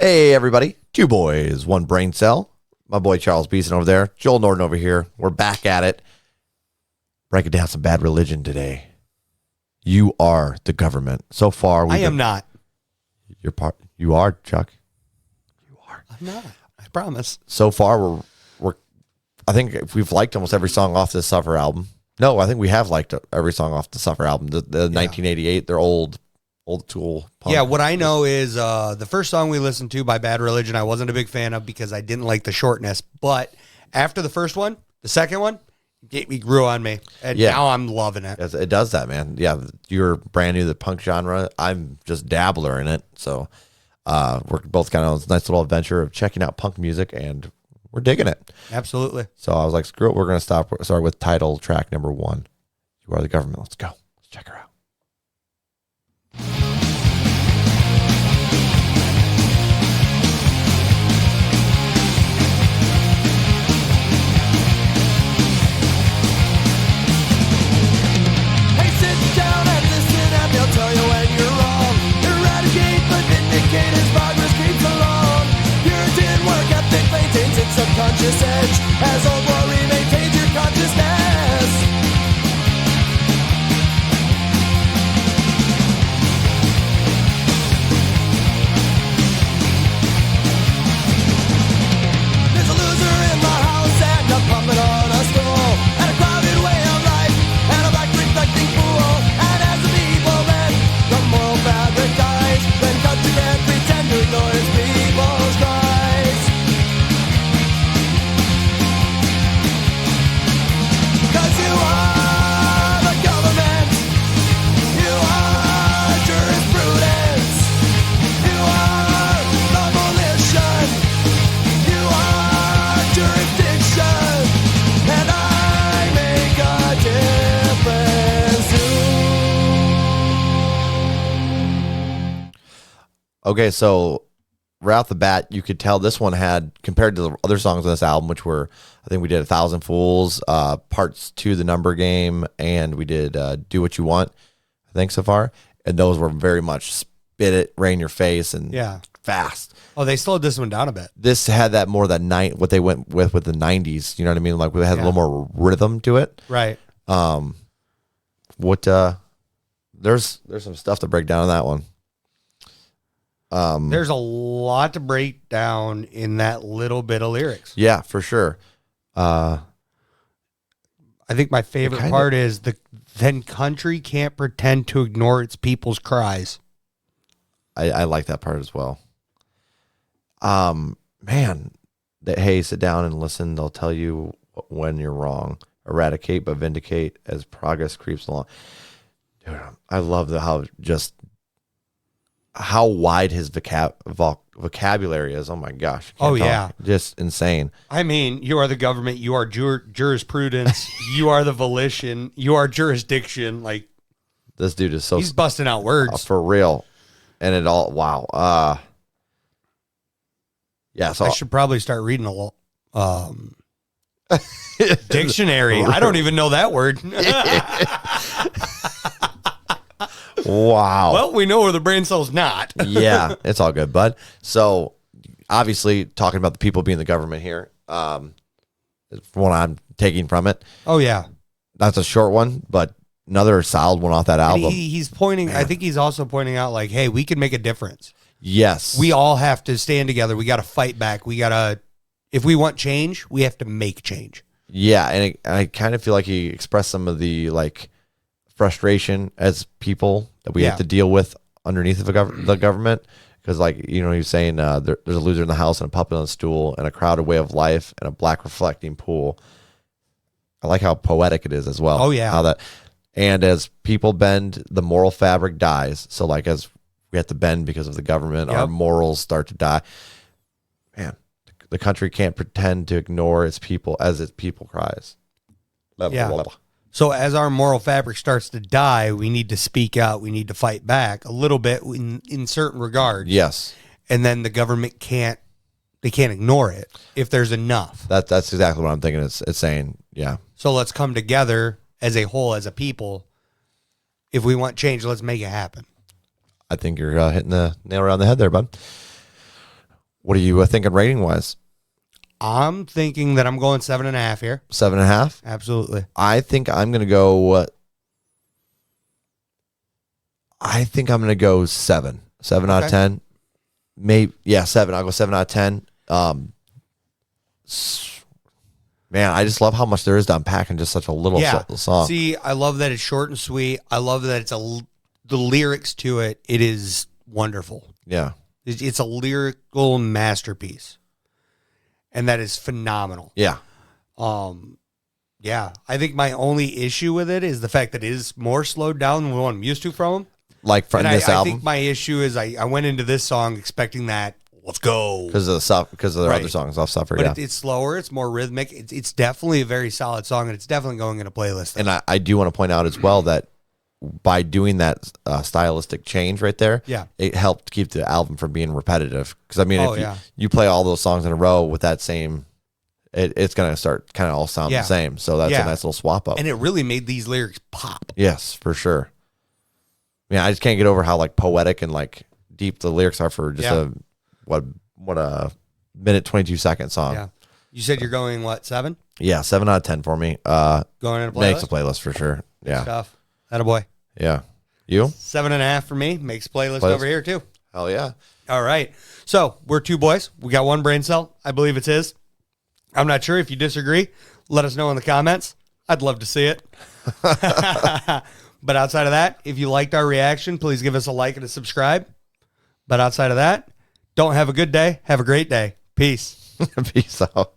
Hey, everybody. Two boys, one brain cell. My boy Charles Beeson over there. Joel Norton over here. We're back at it. Breaking down some bad religion today. You are the government. So far, I am not. You're part. You are, Chuck. You are. I'm not. I promise. So far, we're. I think we've liked almost every song off this Suffer album. No, I think we have liked every song off the Suffer album. The 1988. They're old Tool punk. Yeah, what I know is the first song we listened to by Bad Religion, I wasn't a big fan of because I didn't like the shortness. But after the first one, the second one, it grew on me. And now I'm loving it. It does that, man. Yeah, you're brand new to the punk genre. I'm just dabbler in it. So we're both kind of on this nice little adventure of checking out punk music, and we're digging it. Absolutely. So I was like, screw it. We're going to start with title track number 1. You Are the Government. Let's go. Let's check her out. Tell you when you're wrong. Eradicate, but vindicate as progress creeps along. Puritan work ethic maintains its subconscious edge as old glory maintains your consciousness. There's a loser in the house and a puppet on a stool, and a crowded way of life, and a black reflecting pool. And as the people bend, the moral fabric dies. Then country can't pretend to ignore its people's cries. 'Cause you are the government. You are jurisprudence. You are the volition. You are jurisdiction. And I make a difference too. Okay, so right off the bat, you could tell this one had, compared to the other songs on this album, which were, I think we did 1,000 Fools, parts 2, The Number Game, and we did Do What You Want, I think, so far. And those were very much spit it, right in your face, and fast. Oh, they slowed this one down a bit. This had that more that night, what they went with the 90s, you know what I mean? Like, we had a little more rhythm to it. Right. There's some stuff to break down on that one. There's a lot to break down in that little bit of lyrics. Yeah, for sure. I think my favorite part is then country can't pretend to ignore its people's cries. I like that part as well. Man, that hey, sit down and listen. They'll tell you when you're wrong. Eradicate but vindicate as progress creeps along. Dude, I love how wide his vocabulary is. Oh my gosh. Oh yeah. Just insane. I mean, you are the government, you are jurisprudence, you are the volition, you are jurisdiction. Like, this dude is he's busting out words. For real. And it all, wow. Yeah, so I should probably start reading a little dictionary. I don't even know that word. Wow. Well, we know where the brain cell's not. Yeah, it's all good, bud. So, obviously, talking about the people being the government here, from what I'm taking from it. Oh, yeah. That's a short one, but another solid one off that album. He's pointing, I think he's also pointing out, like, hey, we can make a difference. Yes. We all have to stand together. We got to fight back. If we want change, we have to make change. Yeah, and I kind of feel like he expressed some of the, like, frustration as people that we have to deal with underneath of the government, because, like, you know, he was saying there's a loser in the house and a puppet on a stool and a crowded way of life and a black reflecting pool. I like how poetic it is as well. Oh yeah. And as people bend, the moral fabric dies. So, like, as we have to bend because of the government, our morals start to die. Man, the country can't pretend to ignore its people as its people cries. Blah, blah, blah, blah. So as our moral fabric starts to die, we need to speak out. We need to fight back a little bit in certain regards. Yes. And then the government can't ignore it if there's enough. That's exactly what I'm thinking. It's saying, yeah. So let's come together as a whole, as a people. If we want change, let's make it happen. I think you're hitting the nail right on the head there, bud. What are you thinking rating wise? I'm thinking that I'm going 7.5 here. 7.5. Absolutely. I think I'm gonna go. I think I'm gonna go 7. 7 out of 10. Maybe 7. I'll go 7 out of 10. Man, I just love how much there is to unpack in just such a little song. See, I love that it's short and sweet. I love that the lyrics to it. It is wonderful. Yeah. It's a lyrical masterpiece, and that is phenomenal. Yeah. Yeah. I think my only issue with it is the fact that it is more slowed down than what I'm used to from him. Like from this album? I think my issue is I went into this song expecting that, let's go. Because of their other songs off Suffer, but it's slower. It's more rhythmic. It's definitely a very solid song, and it's definitely going in a playlist. And I do want to point out as well that by doing that stylistic change right there, it helped keep the album from being repetitive. Because, I mean, if you play all those songs in a row with that same... It's going to start kind of all sound the same. So that's a nice little swap up. And it really made these lyrics pop. Yes, for sure. I just can't get over how like poetic and like deep the lyrics are for just a minute 22-second song. Yeah. You said you're going, 7? Yeah, 7 out of 10 for me. Going in a playlist? Makes a playlist for sure. Yeah. Stuff. Attaboy. Yeah. You? 7.5 for me. Makes playlist over here too. Hell yeah. All right. So we're two boys. We got one brain cell. I believe it's his. I'm not sure. If you disagree, let us know in the comments. I'd love to see it. But outside of that, if you liked our reaction, please give us a like and a subscribe. But outside of that, don't have a good day. Have a great day. Peace. Peace out.